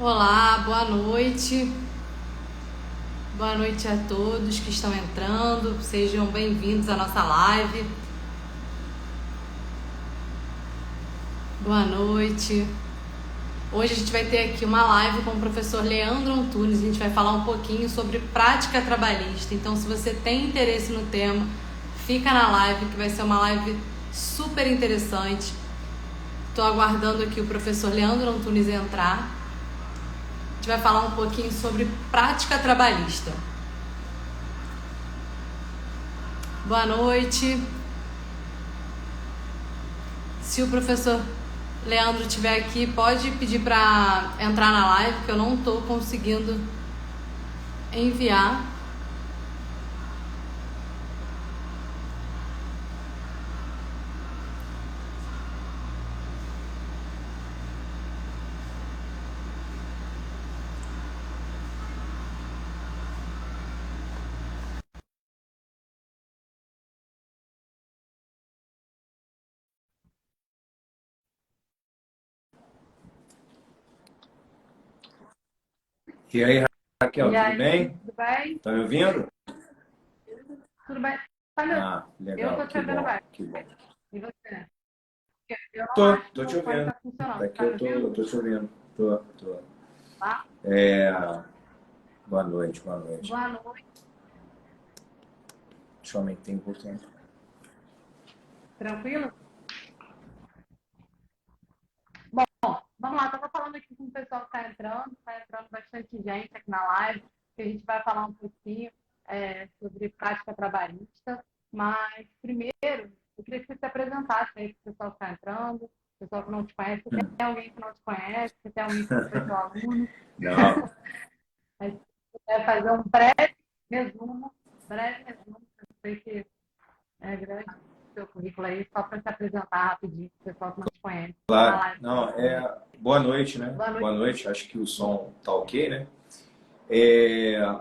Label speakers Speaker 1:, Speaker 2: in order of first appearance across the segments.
Speaker 1: Olá, boa noite. Boa noite a todos que estão entrando. Sejam bem-vindos à nossa live. Boa noite. Hoje a gente vai ter aqui uma live com o professor Leandro Antunes. A gente vai falar um pouquinho sobre prática trabalhista. Então, se você tem interesse no tema, fica na live, que vai ser uma live super interessante. Estou aguardando aqui o professor Leandro Antunes entrar. A gente vai falar um pouquinho sobre prática trabalhista. Boa noite. Se o professor Leandro estiver aqui, pode pedir para entrar na live, que eu não estou conseguindo enviar.
Speaker 2: E aí, Raquel,
Speaker 1: E
Speaker 2: tudo
Speaker 1: aí,
Speaker 2: bem?
Speaker 1: tudo bem?
Speaker 2: Tá me ouvindo?
Speaker 1: Tudo bem? Olha,
Speaker 2: Ah,
Speaker 1: eu
Speaker 2: legal,
Speaker 1: estou te
Speaker 2: que
Speaker 1: ouvindo
Speaker 2: bom,
Speaker 1: bem.
Speaker 2: que bom.
Speaker 1: E você? Eu não
Speaker 2: Tô,
Speaker 1: acho que
Speaker 2: tô te
Speaker 1: meu fone
Speaker 2: ouvindo.
Speaker 1: está funcionando.
Speaker 2: Daqui
Speaker 1: Tá me
Speaker 2: eu
Speaker 1: ouvindo?
Speaker 2: tô te ouvindo. Tô.
Speaker 1: Tá?
Speaker 2: É, boa noite, boa noite.
Speaker 1: Boa noite.
Speaker 2: Deixa eu aumentar um pouquinho.
Speaker 1: Tranquilo? Bom, vamos lá. Estava falando aqui com o pessoal que está entrando bastante gente aqui na live, que a gente vai falar um pouquinho sobre prática trabalhista. Mas, primeiro, eu queria que você se apresentasse aí para o pessoal que está entrando, o pessoal que não te conhece. Se tem alguém que não te conhece, se tem alguém que foi seu aluno.
Speaker 2: Não,
Speaker 1: A gente vai fazer um breve resumo, eu sei que é grande o seu currículo aí, só para se apresentar rapidinho para o pessoal que não te conhece. Está na
Speaker 2: claro.
Speaker 1: live com a
Speaker 2: Não,
Speaker 1: gente também.
Speaker 2: boa noite, né?
Speaker 1: Boa noite.
Speaker 2: Boa noite, acho que o som tá ok, né?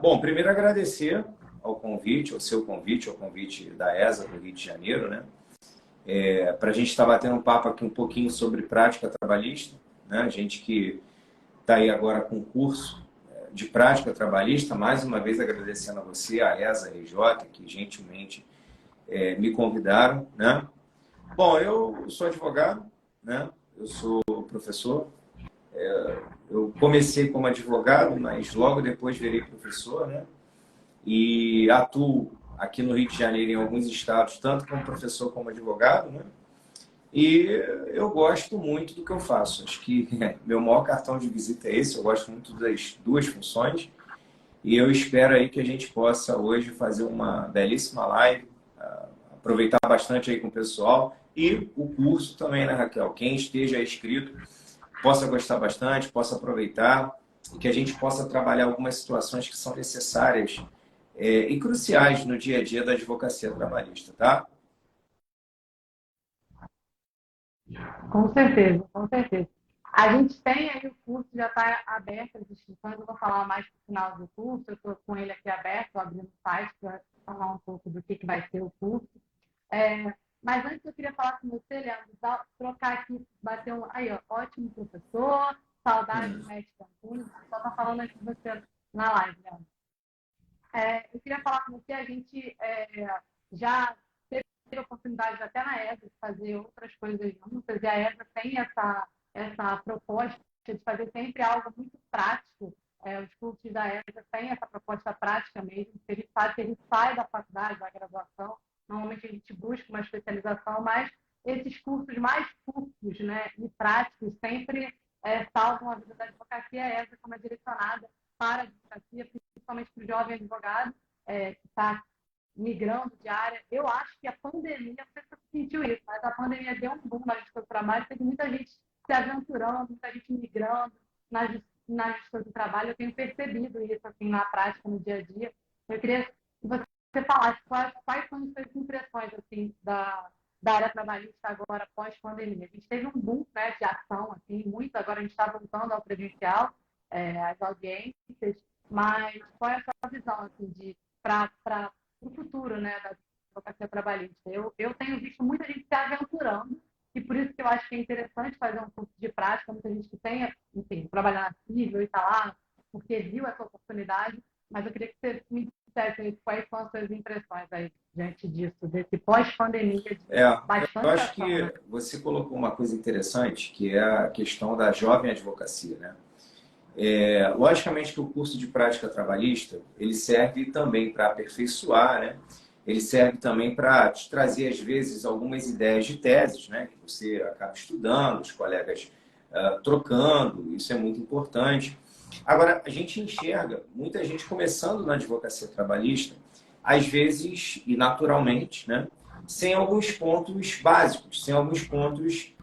Speaker 2: Bom, primeiro agradecer ao convite, ao seu convite, ao convite da ESA do Rio de Janeiro, né? Para a gente estar batendo um papo aqui um pouquinho sobre prática trabalhista, né? A gente que está aí agora com curso de prática trabalhista, mais uma vez agradecendo a você, a ESA, a RJ, que gentilmente me convidaram, né? Bom, eu sou advogado, né? Eu sou professor. Eu comecei como advogado, mas logo depois virei professor, né? E atuo aqui no Rio de Janeiro em alguns estados, tanto como professor como advogado, né? E eu gosto muito do que eu faço. Acho que meu maior cartão de visita é esse. Eu gosto muito das duas funções. E eu espero aí que a gente possa hoje fazer uma belíssima live, aproveitar bastante aí com o pessoal e o curso também, né, Raquel? Quem esteja inscrito possa gostar bastante, possa aproveitar e que a gente possa trabalhar algumas situações que são necessárias e cruciais no dia a dia da advocacia trabalhista, tá?
Speaker 1: Com certeza, com certeza. A gente tem aí o curso, já está aberto as inscrições, eu vou falar mais no final do curso, eu estou com ele aqui aberto, abrindo o site para falar um pouco do que vai ser o curso. Mas antes eu queria falar com você, Leandro, trocar aqui, bater um. Aí, ó, ótimo professor, saudade do mestre Antunes, só está falando aqui com você na live, Leandro. Eu queria falar com você, a gente já teve a oportunidade até na ESA de fazer outras coisas juntas, e a ESA tem essa proposta de fazer sempre algo muito prático. Os cursos da ESA têm essa proposta prática mesmo, que a gente sabe que a gente sai da faculdade, da graduação, normalmente a gente busca uma especialização, mas esses cursos mais curtos, né, e práticos sempre salvam a vida da advocacia. A ESA, como é direcionada para a advocacia, principalmente para o jovem advogado que está migrando de área. Eu acho que a pandemia, não sei se você sentiu isso, mas a pandemia deu um boom na justiça do trabalho, teve muita gente se aventurando, muita gente migrando na justiça do trabalho. Eu tenho percebido isso assim, na prática, no dia a dia. Eu queria que você falasse quais são as suas impressões assim, da área trabalhista agora, pós-pandemia. A gente teve um boom, né, de ação, assim, muito, agora a gente está voltando ao presencial, às audiências, mas qual é a sua visão assim, para o futuro, né, da advocacia trabalhista? Eu tenho visto muita gente se aventurando, e por isso que eu acho que é interessante fazer um curso de prática, muita gente que tenha, enfim, trabalhar na civil e está lá, porque viu essa oportunidade, mas eu queria que você me dissesse aí quais são as suas impressões aí diante disso, desse pós-pandemia de
Speaker 2: Eu
Speaker 1: bastante
Speaker 2: acho
Speaker 1: ação, né?
Speaker 2: que você colocou uma coisa interessante, que é a questão da jovem advocacia, né? Logicamente que o curso de prática trabalhista, ele serve também para aperfeiçoar, né? Ele serve também para te trazer, às vezes, algumas ideias de teses, né? Que você acaba estudando, os colegas trocando, isso é muito importante. Agora, a gente enxerga muita gente começando na advocacia trabalhista, às vezes, e naturalmente, né? Sem alguns pontos básicos, sem alguns pontos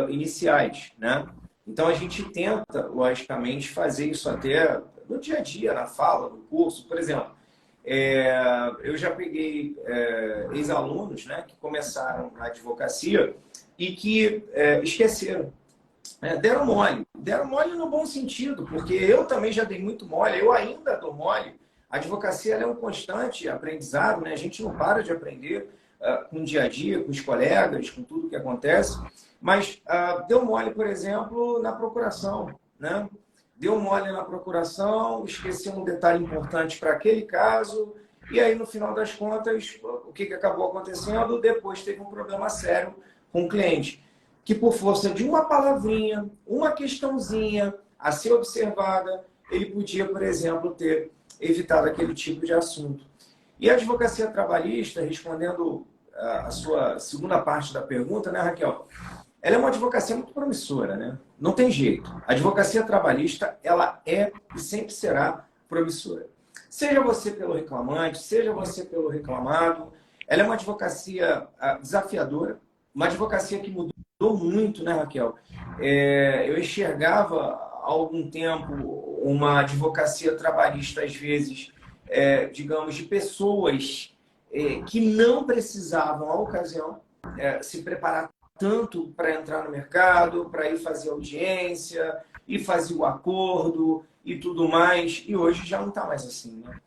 Speaker 2: iniciais, né? Então, a gente tenta, logicamente, fazer isso até no dia a dia, na fala, no curso. Por exemplo, eu já peguei ex-alunos, né, que começaram na advocacia e que esqueceram, né, deram mole no bom sentido, porque eu também já dei muito mole, eu ainda dou mole. A advocacia ela é um constante aprendizado, né? A gente não para de aprender com o dia a dia, com os colegas, com tudo que acontece. Mas deu mole, por exemplo, na procuração, né? Deu mole na procuração, esqueceu um detalhe importante para aquele caso, e aí, no final das contas, o que acabou acontecendo? Depois teve um problema sério com o cliente que por força de uma palavrinha, uma questãozinha a ser observada, ele podia, por exemplo, ter evitado aquele tipo de assunto. E a advocacia trabalhista, respondendo a sua segunda parte da pergunta, né, Raquel? Ela é uma advocacia muito promissora, né? Não tem jeito. A advocacia trabalhista, ela é e sempre será promissora. Seja você pelo reclamante, seja você pelo reclamado, ela é uma advocacia desafiadora, uma advocacia que mudou muito, né, Raquel? Eu enxergava há algum tempo uma advocacia trabalhista, às vezes, digamos, de pessoas que não precisavam, à ocasião, se preparar tanto para entrar no mercado, para ir fazer audiência, e fazer o acordo e tudo mais. E hoje já não está mais assim, né?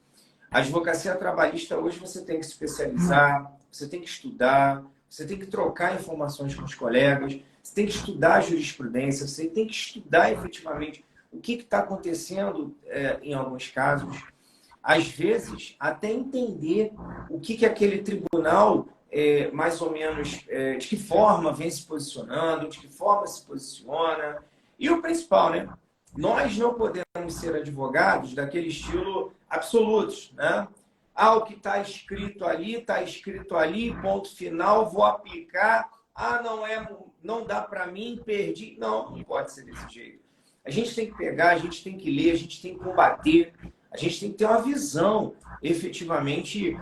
Speaker 2: A advocacia trabalhista, hoje você tem que se especializar, você tem que estudar, você tem que trocar informações com os colegas, você tem que estudar a jurisprudência, você tem que estudar efetivamente o que está acontecendo em alguns casos. Às vezes, até entender o que aquele tribunal, mais ou menos, de que forma vem se posicionando, de que forma se posiciona. E o principal, né? Nós não podemos ser advogados daquele estilo absolutos, né? O que está escrito ali, ponto final, vou aplicar. Não dá para mim, perdi. Não, não pode ser desse jeito. A gente tem que pegar, a gente tem que ler, a gente tem que combater, a gente tem que ter uma visão efetivamente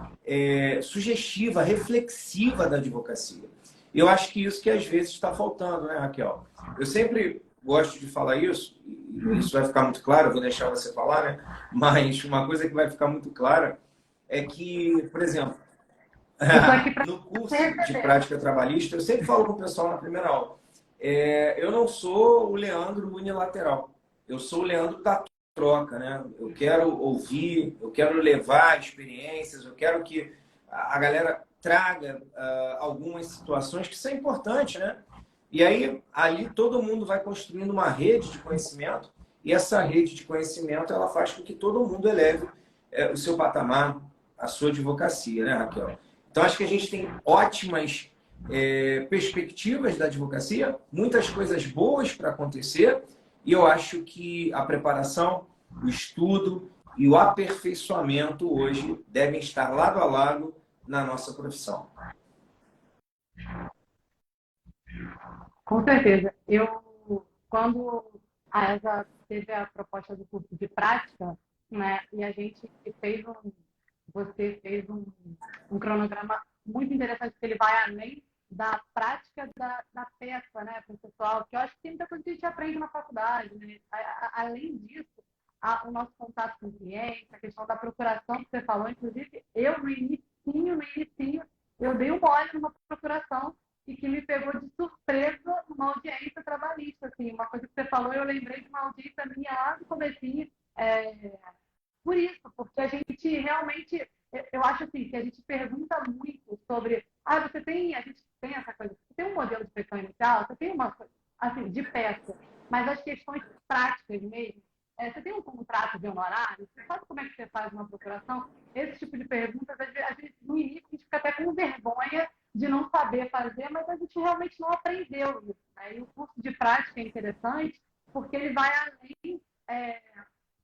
Speaker 2: sugestiva, reflexiva da advocacia. E eu acho que isso que às vezes está faltando, né, Raquel? Eu sempre gosto de falar isso, e isso vai ficar muito claro, eu vou deixar você falar, né? Mas uma coisa que vai ficar muito clara é que, por exemplo,
Speaker 1: Estou aqui para
Speaker 2: no
Speaker 1: você
Speaker 2: curso de
Speaker 1: receber.
Speaker 2: prática trabalhista, eu sempre falo com o pessoal na primeira aula, eu não sou o Leandro unilateral, eu sou o Leandro da troca, né? Eu quero ouvir, eu quero levar experiências, eu quero que a galera traga algumas situações que são importantes, né? E aí, ali todo mundo vai construindo uma rede de conhecimento, e essa rede de conhecimento ela faz com que todo mundo eleve o seu patamar, a sua advocacia, né, Raquel? Então, acho que a gente tem ótimas perspectivas da advocacia, muitas coisas boas para acontecer, e eu acho que a preparação, o estudo e o aperfeiçoamento hoje devem estar lado a lado na nossa profissão.
Speaker 1: Com certeza. Quando a ESA teve a proposta do curso de prática, né, e a gente você fez um cronograma muito interessante, que ele vai além da prática da peça, né, para o pessoal, que eu acho que tem muita coisa que a gente aprende na faculdade, né? Além disso, o nosso contato com o cliente, a questão da procuração que você falou, inclusive, eu no inicinho, eu dei um mole numa procuração e que me pegou de surpresa numa audiência trabalhista. Assim, uma coisa que você falou, eu lembrei de uma audiência minha lá no comecinho, por isso, porque a gente realmente, eu acho assim, que a gente pergunta muito sobre, a gente tem essa coisa, você tem um modelo de inspeção inicial, você tem uma, assim, de peça, mas as questões práticas mesmo, você tem um contrato de honorário? Você sabe como é que você faz uma procuração? Esse tipo de perguntas, às vezes, no início, a gente fica até com vergonha de não saber fazer, mas a gente realmente não aprendeu isso. Né? E o curso de prática é interessante porque ele vai além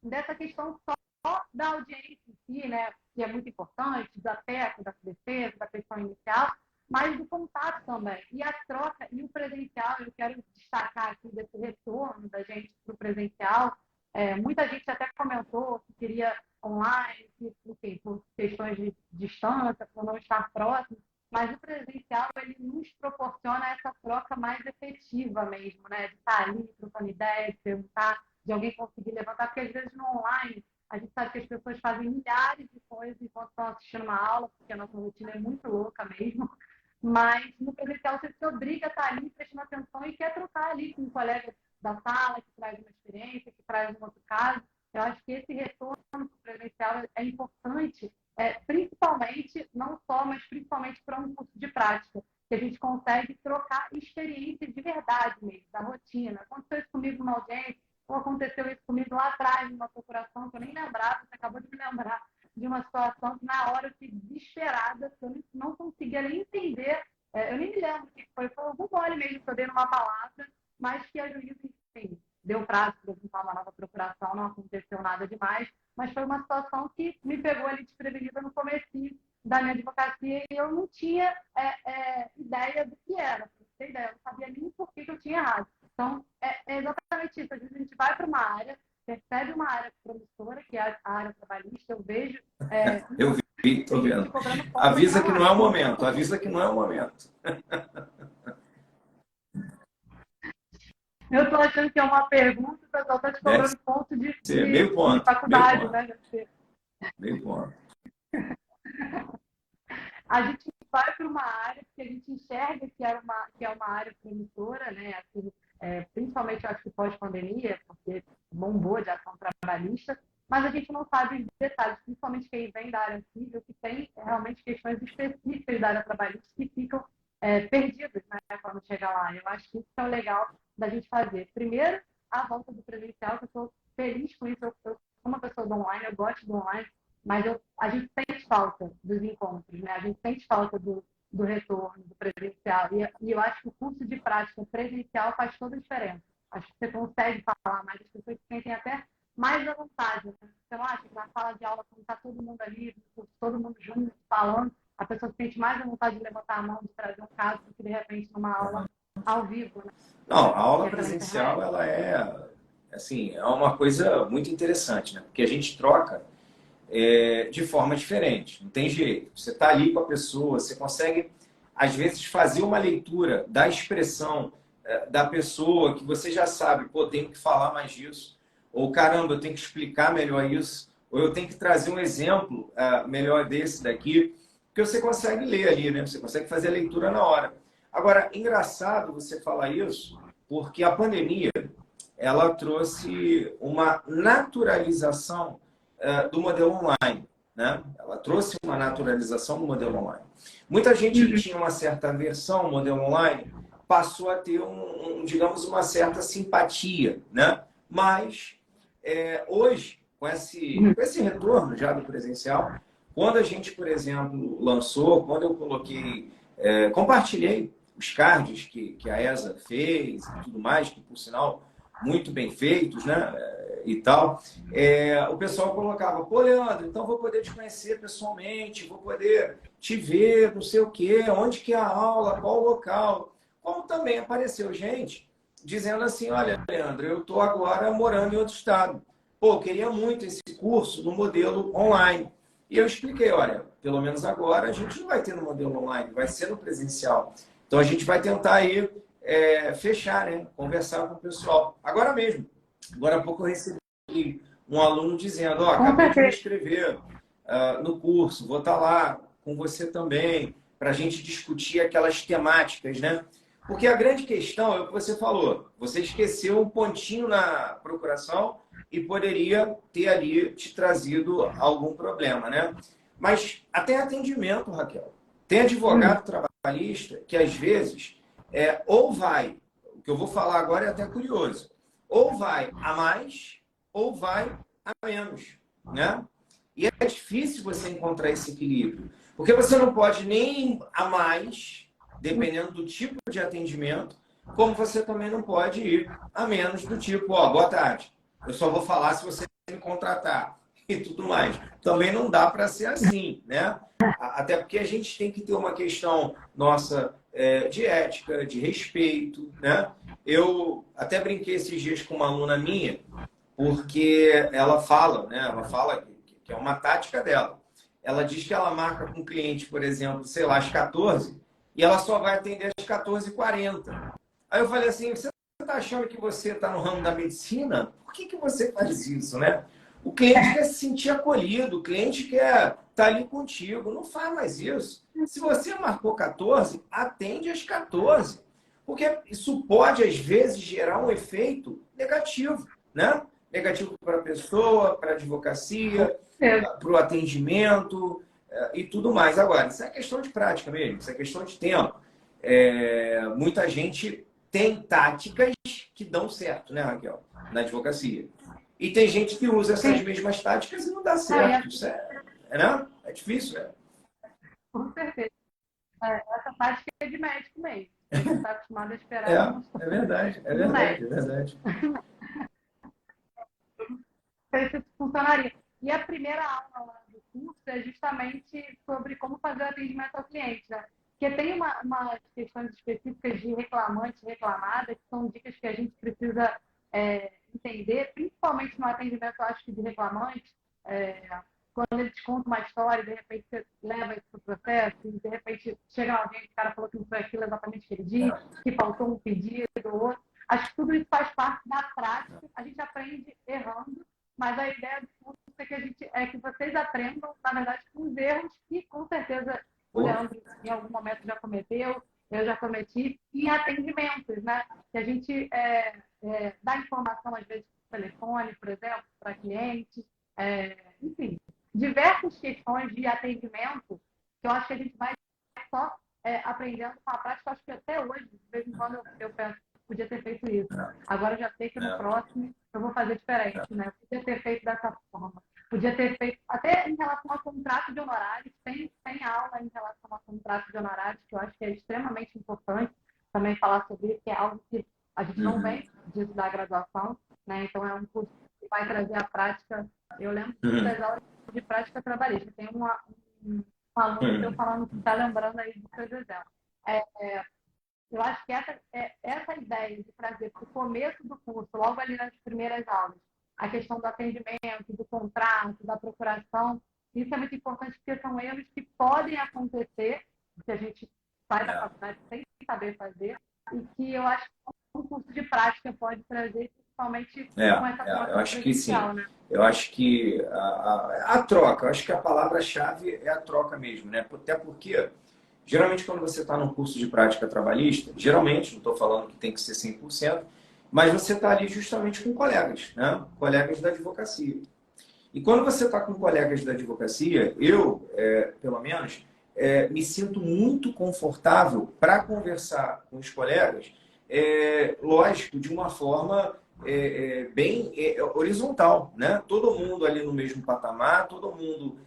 Speaker 1: dessa questão só da audiência em si, né? Que é muito importante, da peça, da defesa, da questão inicial, mas do contato também. E a troca e o presencial, eu quero destacar aqui desse retorno da gente para o presencial. Muita gente até comentou que queria online, que, enfim, por questões de distância, por não estar próximo, mas o presencial ele nos proporciona essa troca mais efetiva mesmo, né? De estar ali trocando ideias, de perguntar, de alguém conseguir levantar, porque às vezes no online a gente sabe que as pessoas fazem milhares de coisas enquanto estão assistindo uma aula, porque a nossa rotina é muito louca mesmo, mas no presencial você se obriga a estar ali prestando atenção e quer trocar ali com um colega da sala que traz uma experiência, que traz um outro caso. Eu acho que esse retorno presencial é importante, principalmente, não só, mas principalmente para um curso de prática, que a gente consegue trocar experiências de verdade mesmo, da rotina. Aconteceu isso comigo numa audiência, ou aconteceu isso comigo lá atrás, numa procuração, que eu nem lembrava, você acabou de me lembrar de uma situação que na hora eu fiquei desesperada, que eu não conseguia nem entender, eu nem me lembro o que foi algum mole mesmo que eu dei numa palavra, mas que a juíza, enfim, deu prazo para apresentar uma nova procuração, não aconteceu nada demais, mas foi uma situação que me pegou ali desprevenida no comecinho da minha advocacia e eu não tinha ideia do que era, pra você ter ideia, eu não sabia nem por que eu tinha errado. Então, é exatamente isso, às vezes a gente vai para uma área, percebe uma área promissora, que é a área trabalhista, eu vejo...
Speaker 2: Eu vi, estou vendo. Avisa que não é o momento, avisa que não é o momento.
Speaker 1: Eu estou achando que é uma pergunta, o pessoal está te cobrando ponto
Speaker 2: meio ponto,
Speaker 1: de faculdade,
Speaker 2: meio ponto.
Speaker 1: né?
Speaker 2: Meio ponto.
Speaker 1: A gente vai para uma área que a gente enxerga que é uma área promissora, né? Assim, principalmente, eu acho que pós-pandemia, porque bombou de ação trabalhista, mas a gente não sabe os detalhes, principalmente quem vem da área civil, que tem realmente questões específicas da área trabalhista que ficam perdidas, né, quando chega lá. Eu acho que isso é o legal da gente fazer. Primeiro, a volta do presencial, que eu estou feliz com isso. Eu sou uma pessoa do online, eu gosto do online, mas a gente sente falta dos encontros, né? A gente sente falta do retorno, do presencial. E eu acho que o curso de prática presencial faz toda a diferença. Acho que você consegue falar mais, as pessoas se sentem até mais à vontade. Né? Você não acha que na sala de aula, quando está todo mundo ali, todo mundo junto, falando, a pessoa se sente mais à vontade de levantar a mão, de trazer um caso, do que de repente numa aula ao vivo. Né?
Speaker 2: Não, a aula presencial, ela assim, é uma coisa muito interessante, né? Porque a gente troca de forma diferente, não tem jeito. Você está ali com a pessoa, você consegue, às vezes, fazer uma leitura da expressão da pessoa que você já sabe, pô, tenho que falar mais disso, ou caramba, eu tenho que explicar melhor isso, ou eu tenho que trazer um exemplo melhor desse daqui, porque você consegue ler ali, né? Você consegue fazer a leitura na hora. Agora, engraçado você falar isso, porque a pandemia, ela trouxe uma naturalização do modelo online, né? Ela trouxe uma naturalização do modelo online. Muita gente que tinha uma certa aversão ao modelo online passou a ter, digamos, uma certa simpatia, né? Mas, hoje, com esse retorno já do presencial, quando a gente, por exemplo, lançou, quando eu coloquei, compartilhei os cards que a ESA fez e tudo mais, que, por sinal, muito bem feitos, né? E tal, o pessoal colocava, pô, Leandro, então vou poder te conhecer pessoalmente, vou poder te ver, não sei o quê, onde que é a aula, qual o local. Como também apareceu gente dizendo assim, olha, Leandro, eu estou agora morando em outro estado. Pô, eu queria muito esse curso no modelo online. E eu expliquei, olha, pelo menos agora a gente não vai ter no modelo online, vai ser no presencial. Então a gente vai tentar aí fechar, né? Conversar com o pessoal. Agora mesmo. Agora há pouco eu recebi um aluno dizendo, acabei de me inscrever no curso, vou estar lá com você também, para a gente discutir aquelas temáticas, né? Porque a grande questão é o que você falou, você esqueceu um pontinho na procuração e poderia ter ali te trazido algum problema, né? Mas até atendimento, Raquel. Tem advogado trabalhista que, às vezes, ou vai, o que eu vou falar agora é até curioso, ou vai a mais ou vai a menos, né? E é difícil você encontrar esse equilíbrio, porque você não pode nem a mais, dependendo do tipo de atendimento, como você também não pode ir a menos do tipo, ó, boa tarde, eu só vou falar se você me contratar e tudo mais. Também não dá para ser assim, né? Até porque a gente tem que ter uma questão nossa de ética, de respeito, né? Eu até brinquei esses dias com uma aluna minha, porque ela fala, né? Ela fala que é uma tática dela. Ela diz que ela marca com o cliente, por exemplo, sei lá, às 14, e ela só vai atender às 14h40. Aí eu falei assim, você está achando que você está no ramo da medicina? Por que você faz isso, né? O cliente quer se sentir acolhido, o cliente quer estar ali contigo. Não faz mais isso. Se você marcou 14, atende às 14. Porque isso pode, às vezes, gerar um efeito negativo, né? Negativo para a pessoa, para a advocacia, para o atendimento e tudo mais. Agora, isso é questão de prática mesmo, isso é questão de tempo. Muita gente tem táticas que dão certo, né, Raquel? Na advocacia. E tem gente que usa essas mesmas táticas e não dá certo. Isso né? É difícil, né?
Speaker 1: Com certeza. Essa tática é de médico mesmo. A gente está acostumado a esperar
Speaker 2: É verdade, é verdade, é verdade.
Speaker 1: Isso funcionaria. E a primeira aula do curso é justamente sobre como fazer o atendimento ao cliente, né? Porque tem umas questões específicas de reclamante e reclamada, que são dicas que a gente precisa entender, principalmente no atendimento, eu acho que de reclamante, quando ele te conta uma história, de repente você leva isso para o processo, e de repente chega alguém, o cara falou que não foi aquilo exatamente que ele disse, que faltou um pedido ou outro. Acho que tudo isso faz parte da prática, a gente aprende errando, mas a ideia do curso é que vocês aprendam, na verdade, com os erros que, com certeza, o Leandro, em algum momento, já cometeu, eu já cometi, em atendimentos, né? Que a gente dá informação, às vezes, por telefone, por exemplo, para cliente, enfim, diversas questões de atendimento que eu acho que a gente vai só aprendendo com a prática. Eu acho que até hoje, de vez em quando, eu penso, podia ter feito isso. Agora eu já sei que no próximo eu vou fazer diferente, né? Podia ter feito dessa forma. Podia ter feito, até em relação a contrato de honorários, tem aula em relação a contrato de honorários, que eu acho que é extremamente importante também falar sobre isso, que é algo que a gente não vem disso da graduação, né? Então é um curso que vai trazer a prática. Eu lembro das aulas de prática trabalhista. Tem um aluno que eu falando que está lembrando aí dos seus exemplos. Eu acho que essa ideia de trazer para o começo do curso, logo ali nas primeiras aulas, a questão do atendimento, do contrato, da procuração, isso é muito importante porque são erros que podem acontecer, que a gente sai da faculdade sem saber fazer, e que eu acho que um curso de prática pode trazer, principalmente com essa troca
Speaker 2: eu acho que sim.
Speaker 1: né?
Speaker 2: Eu acho que a troca, eu acho que a palavra-chave é a troca mesmo, né? Até porque geralmente, quando você está num curso de prática trabalhista, geralmente, não estou falando que tem que ser 100%, mas você está ali justamente com colegas, né? Colegas da advocacia. E quando você está com colegas da advocacia, eu, pelo menos, me sinto muito confortável para conversar com os colegas, lógico, de uma forma bem horizontal, né? Todo mundo ali no mesmo patamar, todo mundo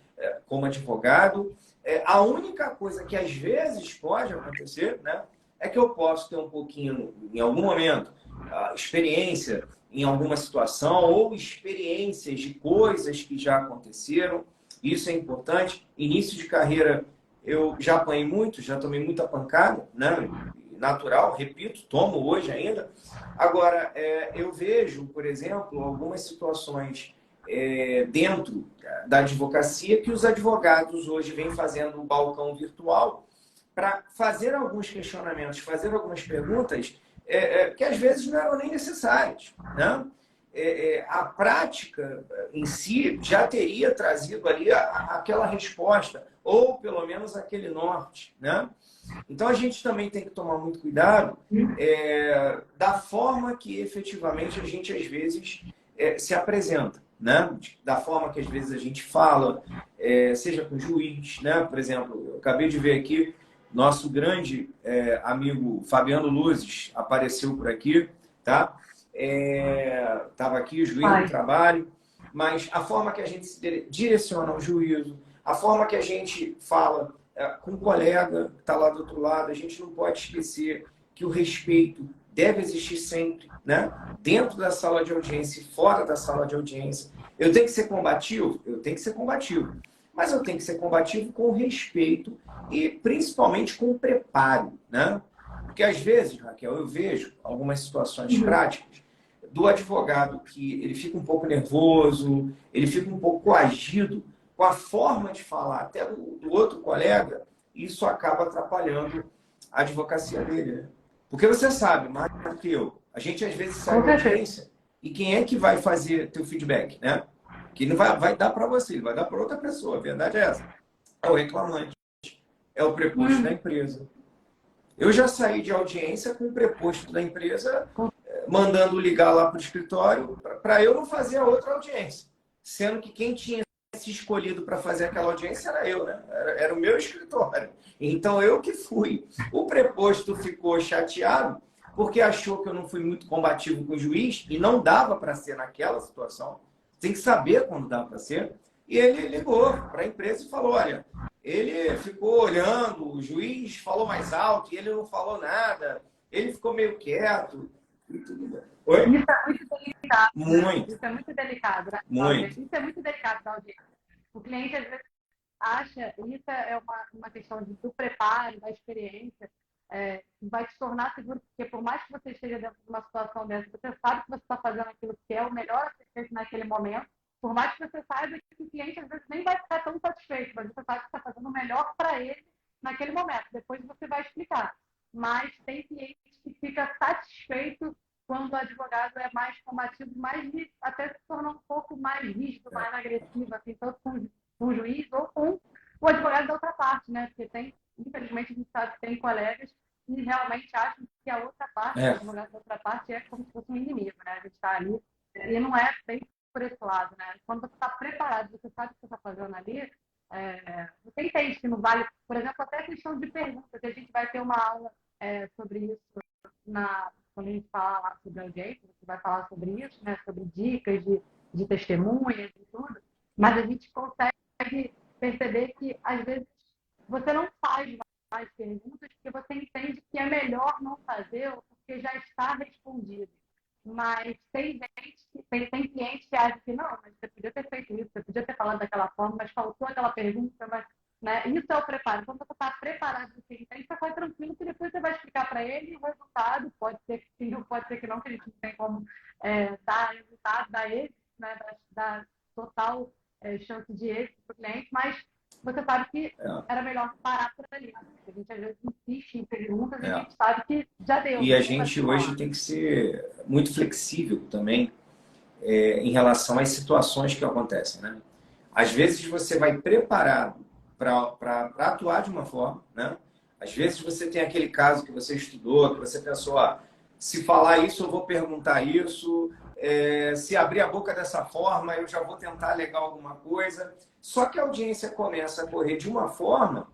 Speaker 2: como advogado. A única coisa que às vezes pode acontecer, né, é que eu posso ter um pouquinho, em algum momento, experiência em alguma situação ou experiências de coisas que já aconteceram. Isso é importante. Início de carreira, eu já apanhei muito, já tomei muita pancada, né? Natural, repito, tomo hoje ainda. Agora, eu vejo, por exemplo, algumas situações dentro da advocacia que os advogados hoje vêm fazendo um balcão virtual para fazer alguns questionamentos, fazer algumas perguntas que às vezes não eram nem necessárias, né? A prática em si já teria trazido ali aquela resposta, ou pelo menos aquele norte, né? Então a gente também tem que tomar muito cuidado da forma que efetivamente a gente às vezes se apresenta, né? Da forma que às vezes a gente fala, seja com o juiz, né? Por exemplo, eu acabei de ver aqui Nosso grande amigo Fabiano Luzes apareceu por aqui, tá? Estava aqui, juiz do trabalho, mas a forma que a gente se direciona ao juízo, a forma que a gente fala com o colega que está lá do outro lado, a gente não pode esquecer que o respeito deve existir sempre, né? Dentro da sala de audiência e fora da sala de audiência. Eu tenho que ser combativo? Eu tenho que ser combativo. Mas eu tenho que ser combativo com respeito e principalmente com preparo, né? Porque às vezes, Raquel, eu vejo algumas situações práticas do advogado que ele fica um pouco nervoso, ele fica um pouco coagido com a forma de falar até do outro colega, e isso acaba atrapalhando a advocacia dele, né? Porque você sabe, mais do que eu, a gente às vezes sai da audiência e quem é que vai fazer teu feedback, né? Que não vai dar para você, ele vai dar para outra pessoa, a verdade é essa. É o reclamante, é o preposto da empresa. Eu já saí de audiência com o preposto da empresa mandando ligar lá para o escritório para eu não fazer a outra audiência. Sendo que quem tinha se escolhido para fazer aquela audiência era eu, né? Era o meu escritório. Então eu que fui. O preposto ficou chateado porque achou que eu não fui muito combativo com o juiz e não dava para ser naquela situação. Tem que saber quando dá para ser. E ele ligou para a empresa e falou, olha, ele ficou olhando, o juiz falou mais alto e ele não falou nada. Ele ficou meio quieto. Oi?
Speaker 1: Isso é muito delicado.
Speaker 2: Muito.
Speaker 1: Isso é muito delicado. Né?
Speaker 2: Muito.
Speaker 1: Isso é muito delicado da audiência. O cliente, às vezes, acha, isso é uma questão do preparo, da experiência, vai te tornar seguro, porque por mais que você esteja dentro de uma situação dessa, você sabe que você está fazendo aquilo que é o melhor a ser feito naquele momento, por mais que você saiba que o cliente, às vezes, nem vai ficar tão satisfeito, mas você sabe que está fazendo o melhor para ele naquele momento. Depois você vai explicar. Mas tem cliente que fica satisfeito quando o advogado é mais combativo, até se torna um pouco mais rígido, mais agressivo, assim, tanto com o juiz ou com o advogado da outra parte, né? Porque infelizmente, a gente sabe que tem colegas que realmente acham que a outra parte, o advogado da outra parte, é como se fosse um inimigo, né? A gente está ali e não é bem por esse lado, né? Quando você está preparado, você sabe o que você está fazendo ali, você entende que não vale, por exemplo, até a questão de perguntas, que a gente vai ter uma aula sobre isso quando a gente fala lá sobre audiência, você vai falar sobre isso, né? Sobre dicas de testemunhas e tudo, mas a gente consegue perceber que, às vezes, você não faz mais perguntas porque você entende que é melhor não fazer porque já está respondido. Mas tem cliente que acha que não, mas você podia ter feito isso, você podia ter falado daquela forma, mas faltou aquela pergunta, mas, né? Isso é o preparo. Quando você está preparado do que ele tem, você vai tranquilo que depois você vai explicar para ele o resultado, pode ser que sim, ou pode ser que não, que a gente não tem como dar resultado, dar êxito, né? dar total chance de êxito para o cliente, mas você sabe que era melhor parar por ali. A gente às vezes insiste em perguntas e a gente sabe que já deu.
Speaker 2: E a gente hoje tem que ser muito flexível também em relação às situações que acontecem, né? Às vezes você vai preparado para atuar de uma forma, né? Às vezes você tem aquele caso que você estudou, que você pensou, se falar isso, eu vou perguntar isso, se abrir a boca dessa forma, eu já vou tentar alegar alguma coisa. Só que a audiência começa a correr de uma forma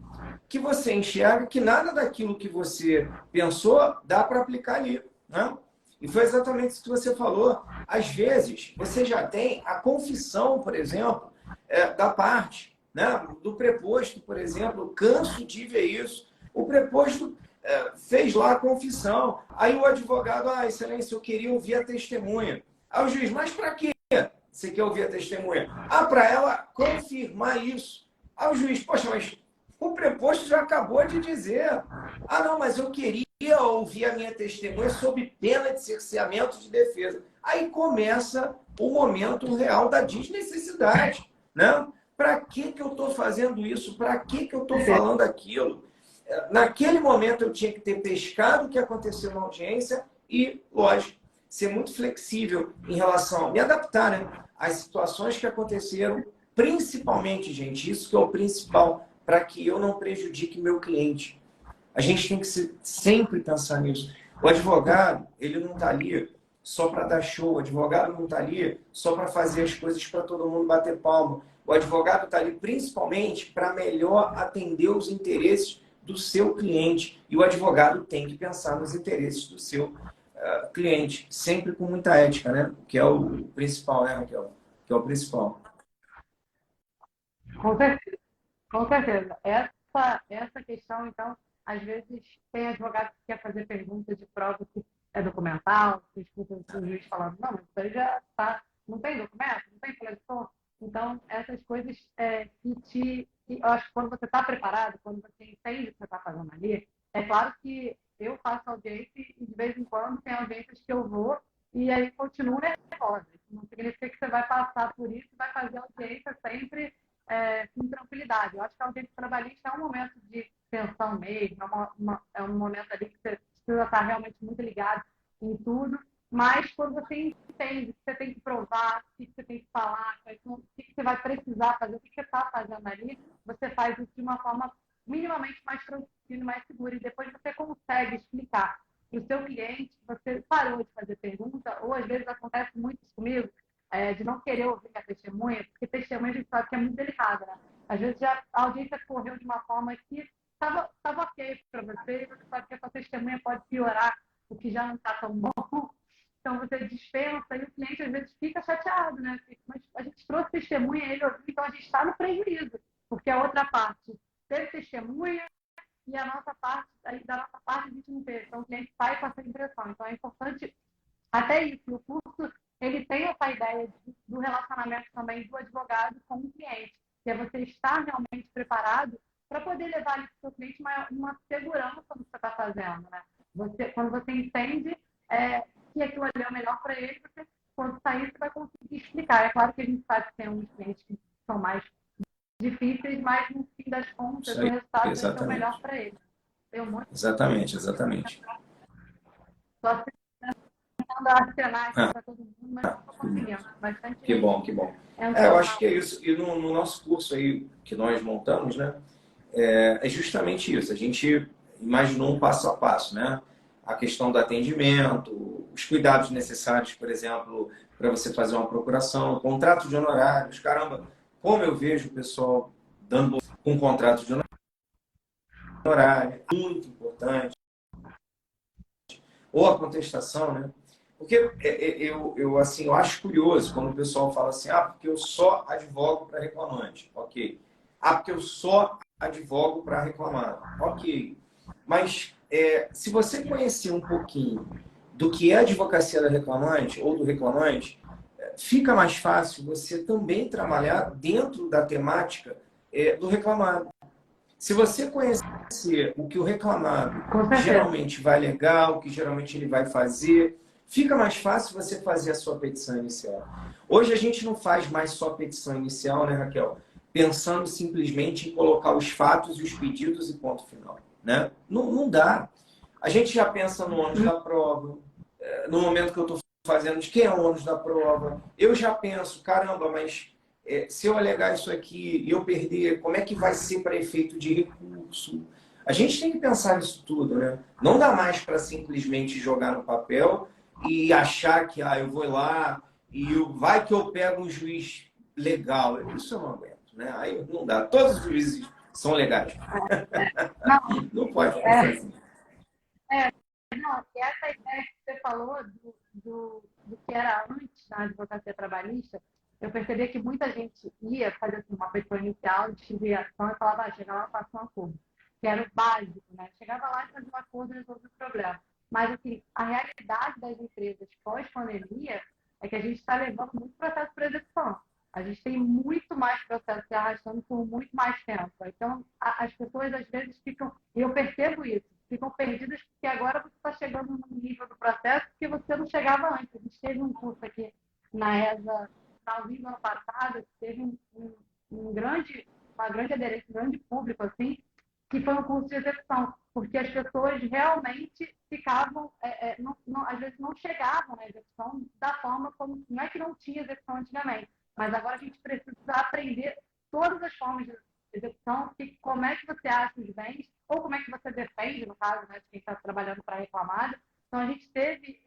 Speaker 2: que você enxerga que nada daquilo que você pensou dá para aplicar ali, né? E foi exatamente isso que você falou. Às vezes, você já tem a confissão, por exemplo, da parte, né? Do preposto, por exemplo. Eu canso de ver isso. O preposto fez lá a confissão. Aí o advogado, excelência, eu queria ouvir a testemunha. Aí o juiz, mas para quê você quer ouvir a testemunha? Para ela confirmar isso. Aí o juiz, poxa, mas o preposto já acabou de dizer. Não, mas eu queria ouvir a minha testemunha sob pena de cerceamento de defesa. Aí começa o momento real da desnecessidade, né? Para que eu estou fazendo isso? Para que eu estou falando aquilo? Naquele momento eu tinha que ter pescado o que aconteceu na audiência e, lógico, ser muito flexível em relação a me adaptar, né, às situações que aconteceram, principalmente, gente, isso que é o principal, para que eu não prejudique meu cliente. A gente tem que sempre pensar nisso. O advogado, ele não está ali só para dar show, o advogado não está ali só para fazer as coisas para todo mundo bater palma. O advogado está ali principalmente para melhor atender os interesses do seu cliente. E o advogado tem que pensar nos interesses do seu cliente, sempre com muita ética, né? Que é o principal, né, Raquel? Que é o principal.
Speaker 1: Com certeza. Com certeza. Essa questão, então, às vezes tem advogado que quer fazer perguntas de prova que é documental, que escuta o juiz falando, não, mas isso aí já está, não tem documento, não tem coleção. Então, essas coisas eu acho que quando você está preparado, quando você entende o que você está fazendo ali, é claro que eu faço audiência e de vez em quando tem audiências que eu vou e aí continuo nervosa. Isso não significa que você vai passar por isso e vai fazer audiência sempre com tranquilidade. Eu acho que a audiência trabalhista é um momento de tensão mesmo, é um momento ali que você precisa estar realmente muito ligado em tudo, mas quando você entende que você tem que provar, o que você tem que falar, o que você vai precisar fazer, o que você está fazendo ali, você faz isso de uma forma minimamente mais tranquila e mais segura, e depois você consegue explicar para o seu cliente que você parou de fazer pergunta, ou às vezes acontece muito isso comigo, de não querer ouvir a testemunha, porque testemunha a gente sabe que é muito delicada, né? Às vezes a audiência correu de uma forma que estava ok para você, e você sabe que a sua testemunha pode piorar o que já não está tão bom. Então você dispensa e o cliente às vezes fica chateado, né? Mas a gente trouxe testemunha, ele ouviu, então a gente está no prejuízo, porque a outra parte teve testemunha e a nossa parte, da nossa parte a gente não teve. Então o cliente sai com essa impressão. Então é importante até isso, o curso ele tem essa ideia do relacionamento também do advogado com o cliente, que é você estar realmente preparado para poder levar ali para o seu cliente uma segurança no que você está fazendo, né? Quando você entende que aquilo ali é o melhor para ele, você, quando sair, você vai conseguir explicar. É claro que a gente sabe que tem uns clientes que são mais difíceis, mas no fim das contas,
Speaker 2: Isso
Speaker 1: o
Speaker 2: aí,
Speaker 1: resultado vai ser o melhor
Speaker 2: exatamente.
Speaker 1: para ele. Tem um monte
Speaker 2: Exatamente, exatamente.
Speaker 1: só tentando arsenar aqui
Speaker 2: Ah,
Speaker 1: para todo mundo, mas não estou conseguindo. Bastante
Speaker 2: que
Speaker 1: gente
Speaker 2: bom, que bom. Eu
Speaker 1: entrou
Speaker 2: acho
Speaker 1: na.
Speaker 2: que é isso. E no nosso curso aí que nós montamos, né, é justamente isso. A gente imaginou um passo a passo, né? A questão do atendimento, os cuidados necessários, por exemplo, para você fazer uma procuração, contrato de honorários. Caramba, como eu vejo o pessoal dando um contrato de honorário, muito importante. Ou a contestação, né? Porque assim, eu acho curioso quando o pessoal fala assim, porque eu só advogo para reclamante. Ok. Porque eu só advogo para reclamado. Ok. Mas se você conhecer um pouquinho do que é a advocacia da reclamante ou do reclamante, fica mais fácil você também trabalhar dentro da temática do reclamado. Se você conhecer o que o reclamado
Speaker 1: Com certeza.
Speaker 2: geralmente vai alegar, o que geralmente ele vai fazer, fica mais fácil você fazer a sua petição inicial. Hoje a gente não faz mais só petição inicial, né, Raquel? Pensando simplesmente em colocar os fatos e os pedidos e ponto final. Né? Não, não dá. A gente já pensa no ônus da prova, no momento que eu estou fazendo de quem é o ônus da prova. Eu já penso, caramba, mas se eu alegar isso aqui e eu perder, como é que vai ser para efeito de recurso? A gente tem que pensar nisso tudo, né? Não dá mais para simplesmente jogar no papel e achar que eu vou lá e vai que eu pego um juiz legal. Isso eu não aguento, né? Aí não dá. Todos os juízes são legais.
Speaker 1: Não,
Speaker 2: Não pode pensar assim.
Speaker 1: não, e essa ideia que você falou do que era antes na advocacia trabalhista, eu percebi que muita gente ia fazer assim, uma petição inicial de filiação e falava, chegava lá e faço um acordo, que era o básico, né? Chegava lá e fazia um acordo e resolvia o problema. Mas, assim, a realidade das empresas pós-pandemia é que a gente está levando muito processo para execução. A gente tem muito mais processo se arrastando por muito mais tempo. Então, as pessoas, às vezes, ficam, e eu percebo isso, ficam perdidas porque agora você está chegando num nível do processo que você não chegava antes. A gente teve um curso aqui na ESA, finalzinho do ano passado, teve uma grande aderência, um grande público, assim, que foi um curso de execução, porque as pessoas realmente ficavam, às vezes não chegavam na execução da forma como, não é que não tinha execução antigamente, mas agora a gente precisa aprender todas as formas de execução, como é que você acha os bens, ou como é que você defende, no caso, né, de quem está trabalhando para reclamado. Então, a gente teve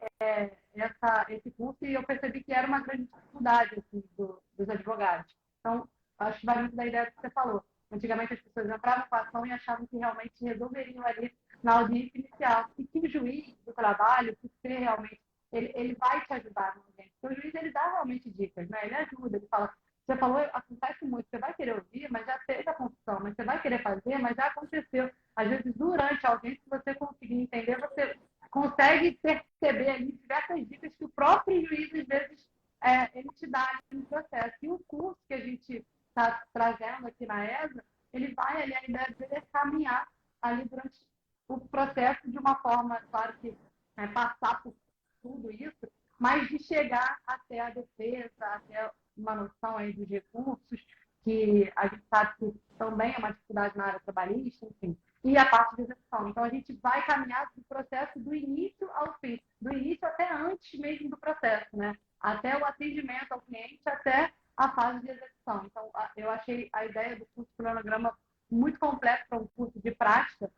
Speaker 1: esse curso e eu percebi que era uma grande dificuldade assim, dos advogados. Então, acho que vai muito da ideia que você falou. Antigamente as pessoas entravam com a ação e achavam que realmente resolveriam ali na audiência inicial. E que o juiz do trabalho, por ser realmente, ele vai te ajudar no ambiente. Porque o juiz, ele dá realmente dicas, né? Ele ajuda, ele fala, você falou, acontece muito, você vai querer ouvir, mas já teve a confusão, mas você vai querer fazer, mas já aconteceu. Às vezes, durante a audiência, se você conseguir entender, você consegue perceber ali diversas dicas que o próprio juiz, às vezes, ele te dá ali no processo. E o curso que a gente está trazendo aqui na ESA, ele vai ali, a ideia dele é caminhar ali durante o processo de uma forma, claro que passar por tudo isso, mas de chegar até a defesa, até uma noção aí dos recursos, que a gente sabe que também é uma dificuldade na área trabalhista, enfim, e a parte de execução. Então, a gente vai caminhar do processo do início ao fim, do início até antes mesmo do processo, né? Até o atendimento ao cliente, até a fase de execução. Então, eu achei a ideia do curso cronograma muito completo para um curso de prática,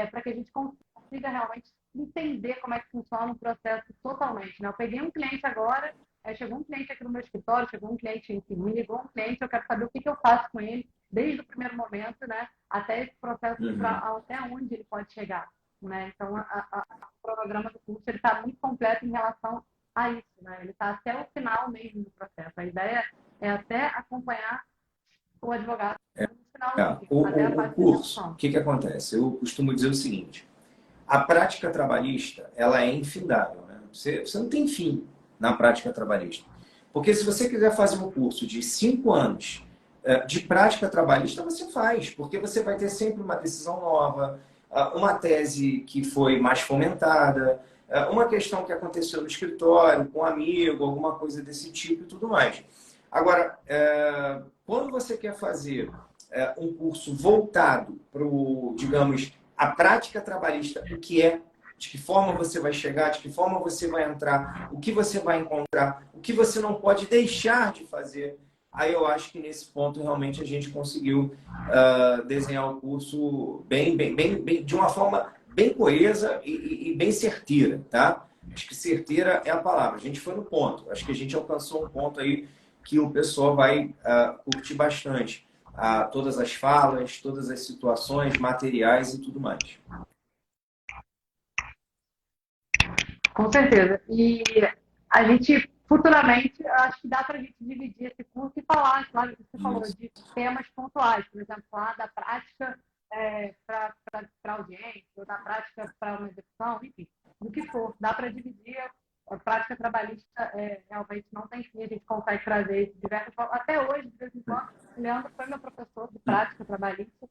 Speaker 1: para que a gente consiga realmente entender como é que funciona o processo totalmente. Né? Eu peguei um cliente agora, chegou um cliente aqui no meu escritório, chegou um cliente em me ligou um cliente, eu quero saber o que eu faço com ele, desde o primeiro momento, né, até esse processo, até onde ele pode chegar. Né? Então, o cronograma do curso está muito completo em relação a isso. Né? Ele está até o final mesmo do processo. A ideia é até acompanhar o advogado no finalzinho, até a
Speaker 2: O
Speaker 1: fase de
Speaker 2: curso, o
Speaker 1: execução.
Speaker 2: que acontece? Eu costumo dizer o seguinte, a prática trabalhista, ela é infindável, né? Você não tem fim na prática trabalhista. Porque se você quiser fazer um curso de 5 anos de prática trabalhista, você faz, porque você vai ter sempre uma decisão nova, uma tese que foi mais fomentada, uma questão que aconteceu no escritório, com um amigo, alguma coisa desse tipo e tudo mais. Agora, quando você quer fazer um curso voltado para o, digamos, a prática trabalhista, o que é, de que forma você vai chegar, de que forma você vai entrar, o que você vai encontrar, o que você não pode deixar de fazer. Aí eu acho que nesse ponto realmente a gente conseguiu desenhar o curso de uma forma bem coesa e bem certeira, tá? Acho que certeira é a palavra. A gente foi no ponto. Acho que a gente alcançou um ponto aí que o pessoal vai curtir bastante. Todas as falas, todas as situações, materiais e tudo mais.
Speaker 1: Com certeza. E a gente, futuramente, acho que dá para a gente dividir esse curso e falar, claro, que você falou,
Speaker 2: Isso.
Speaker 1: de temas pontuais, por exemplo, falar da prática para audiência, ou da prática para uma execução, enfim, do que for. Dá para dividir. A prática trabalhista realmente não tem fim, a gente consegue trazer isso de diversas formas. Até hoje, de vez em quando, o Leandro foi meu professor de prática trabalhista,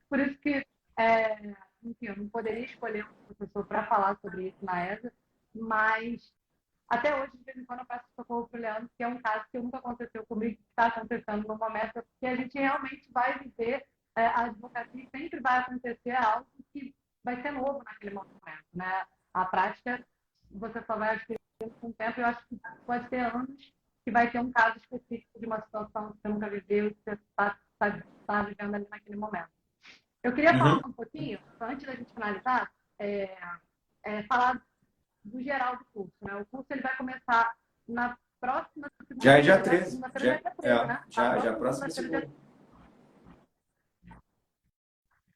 Speaker 1: por isso que enfim, eu não poderia escolher um professor para falar sobre isso na ESA, mas até hoje, de vez em quando, eu peço socorro para o Leandro, que é um caso que nunca aconteceu comigo, que está acontecendo no momento, porque a gente realmente vai viver a advocacia e sempre vai acontecer algo que vai ser novo naquele momento. Né? A prática, você só vai adquirindo com o tempo, e eu acho que pode ter anos que vai ter um caso específico de uma situação que você nunca viveu e que você está vivendo ali naquele momento. Eu queria falar um pouquinho, antes da gente finalizar, falar do geral do curso. Né? O curso ele vai começar na próxima
Speaker 2: Já é
Speaker 1: segunda-feira.
Speaker 2: dia 13.
Speaker 1: Segunda-feira já é dia 13, né?
Speaker 2: Já próxima segunda.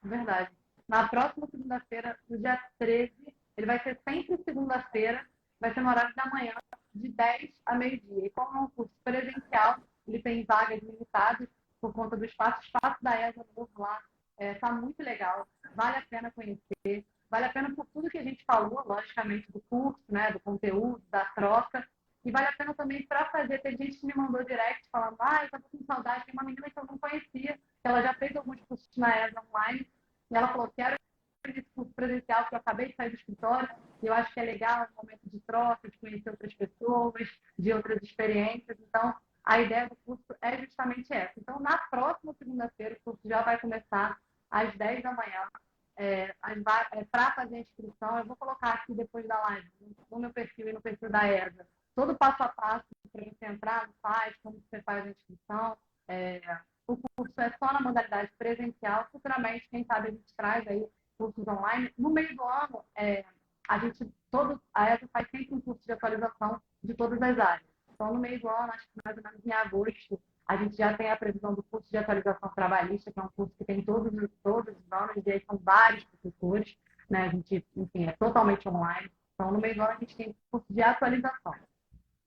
Speaker 1: Verdade. Na próxima segunda-feira, no dia 13, ele vai ser sempre segunda-feira, vai ser no horário da manhã, de 10 a meio-dia. E como é um curso presencial, ele tem vagas limitadas por conta do espaço. O espaço da ESA novo lá está muito legal, vale a pena conhecer, vale a pena por tudo que a gente falou, logicamente, do curso, né, do conteúdo, da troca, e vale a pena também para fazer. Tem gente que me mandou direct falando, eu estava com saudade, tem uma menina que eu não conhecia, ela já fez alguns cursos na ESA online, e ela falou, quero esse curso presencial, que eu acabei de sair do escritório, e eu acho que é legal, é um momento de troca, de conhecer outras pessoas, de outras experiências. Então, a ideia do curso é justamente essa. Então, na próxima segunda-feira, o curso já vai começar às 10 da manhã. Para fazer a inscrição, eu vou colocar aqui depois da live, no meu perfil e no perfil da ESA, todo o passo a passo para você entrar no site, como você faz a inscrição. O curso é só na modalidade presencial. Futuramente, quem sabe, a gente traz aí cursos online. No meio do ano, a ESA faz sempre um curso de atualização de todas as áreas. Então, no meio do ano, acho que mais ou menos em agosto, A gente já tem a previsão do curso de atualização trabalhista, que é um curso que tem todos os anos, e aí são vários professores, né? A gente, enfim, é totalmente online. Então, no meio do ano, a gente tem curso de atualização.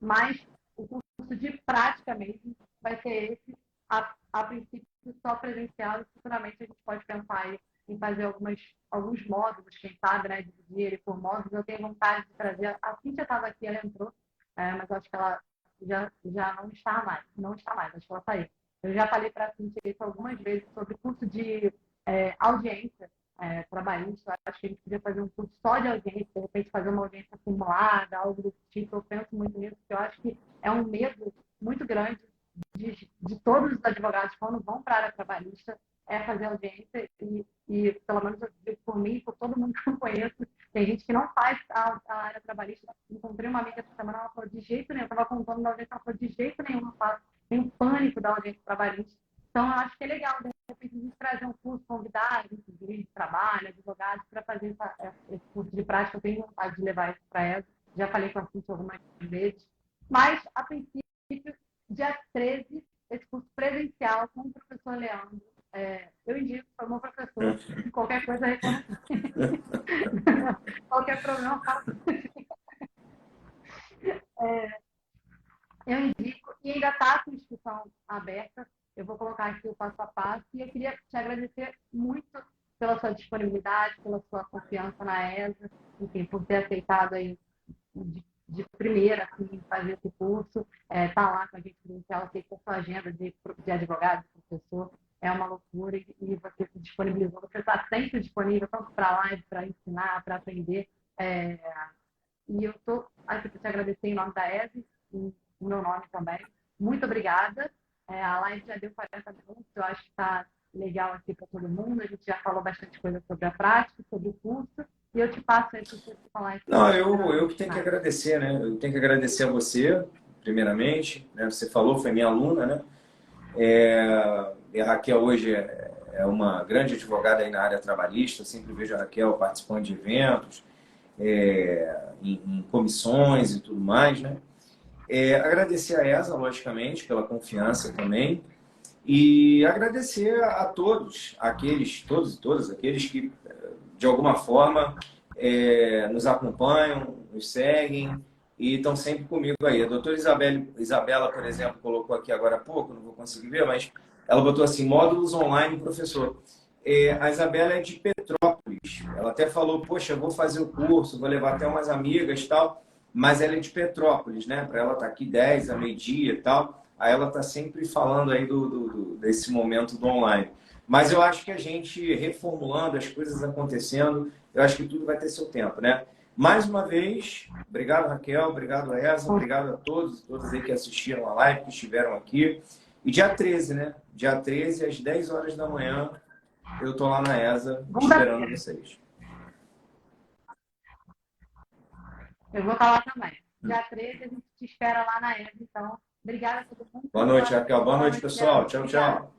Speaker 1: Mas o curso de prática mesmo vai ser esse, a princípio, só presencial, e futuramente a gente pode pensar em fazer alguns módulos, quem sabe, né? Dividir ele por módulos. Eu tenho vontade de trazer. A Cíntia estava aqui, ela entrou, mas eu acho que ela já não está mais. Não está mais, acho que ela saiu. Eu já falei para a Cíntia isso algumas vezes sobre curso de audiência trabalhista. Eu acho que a gente podia fazer um curso só de audiência, de repente fazer uma audiência simulada, algo do tipo. Eu penso muito nisso, porque eu acho que é um medo muito grande de todos os advogados quando vão para a área trabalhista fazer audiência e pelo menos eu digo por mim, por todo mundo que eu conheço, tem gente que não faz a área trabalhista. Encontrei uma amiga essa semana, ela falou de jeito nenhum, estava contando da audiência, ela falou de jeito nenhum, não faço, tenho pânico da audiência trabalhista. Então, eu acho que é legal, de repente, a gente trazer um curso, convidar de trabalho, advogados, para fazer esse curso de prática. Eu tenho vontade de levar isso para ela. Já falei com a Cintia algumas vezes. Mas, a princípio, dia 13, esse curso presencial com o professor Leandro. Eu indico para o meu professor, qualquer coisa reclama. Qualquer problema, fala. Eu indico, e ainda está com inscrição aberta. Eu vou colocar aqui o passo a passo. E eu queria te agradecer muito pela sua disponibilidade, pela sua confiança na ESA, enfim, por ter aceitado aí de primeira assim, fazer esse curso, tá lá com a gente presencial, sei que a sua agenda de advogado, de professor, é uma loucura e você se disponibilizou. Você está sempre disponível, tanto para live, para ensinar, para aprender. E eu estou aqui para te agradecer em nome da ESE, em meu nome também. Muito obrigada. A live já deu 40 minutos, eu acho que está legal aqui para todo mundo. A gente já falou bastante coisa sobre a prática, sobre o curso. E eu te passo aí para você falar.
Speaker 2: Não, eu que tenho que agradecer, né? Eu tenho que agradecer a você, primeiramente. Né? Você falou, foi minha aluna, né? E a Raquel hoje é uma grande advogada aí na área trabalhista. Eu sempre vejo a Raquel participando de eventos, em comissões e tudo mais, né? Agradecer a ESA, logicamente, pela confiança também. E agradecer a todos e todas aqueles que, de alguma forma, nos acompanham, nos seguem e estão sempre comigo aí. A doutora Isabela, por exemplo, colocou aqui agora há pouco, não vou conseguir ver, mas ela botou assim, módulos online, professor. A Isabela é de Petrópolis. Ela até falou, poxa, eu vou fazer o curso, vou levar até umas amigas e tal, mas ela é de Petrópolis, né? Para ela estar aqui 10 a meio-dia e tal. Aí ela está sempre falando aí desse momento do online. Mas eu acho que a gente reformulando, as coisas acontecendo, eu acho que tudo vai ter seu tempo, né? Mais uma vez, obrigado, Raquel, obrigado, Esa, obrigado a todos e todas aí que assistiram a live, que estiveram aqui. E dia 13, né? Dia 13, às 10 horas da manhã, eu estou lá na ESA esperando vocês.
Speaker 1: Eu vou estar lá também. Dia 13, a gente te espera lá na ESA, então. Obrigada a todo mundo.
Speaker 2: Boa noite, Raquel. Boa noite, pessoal. Tchau, tchau.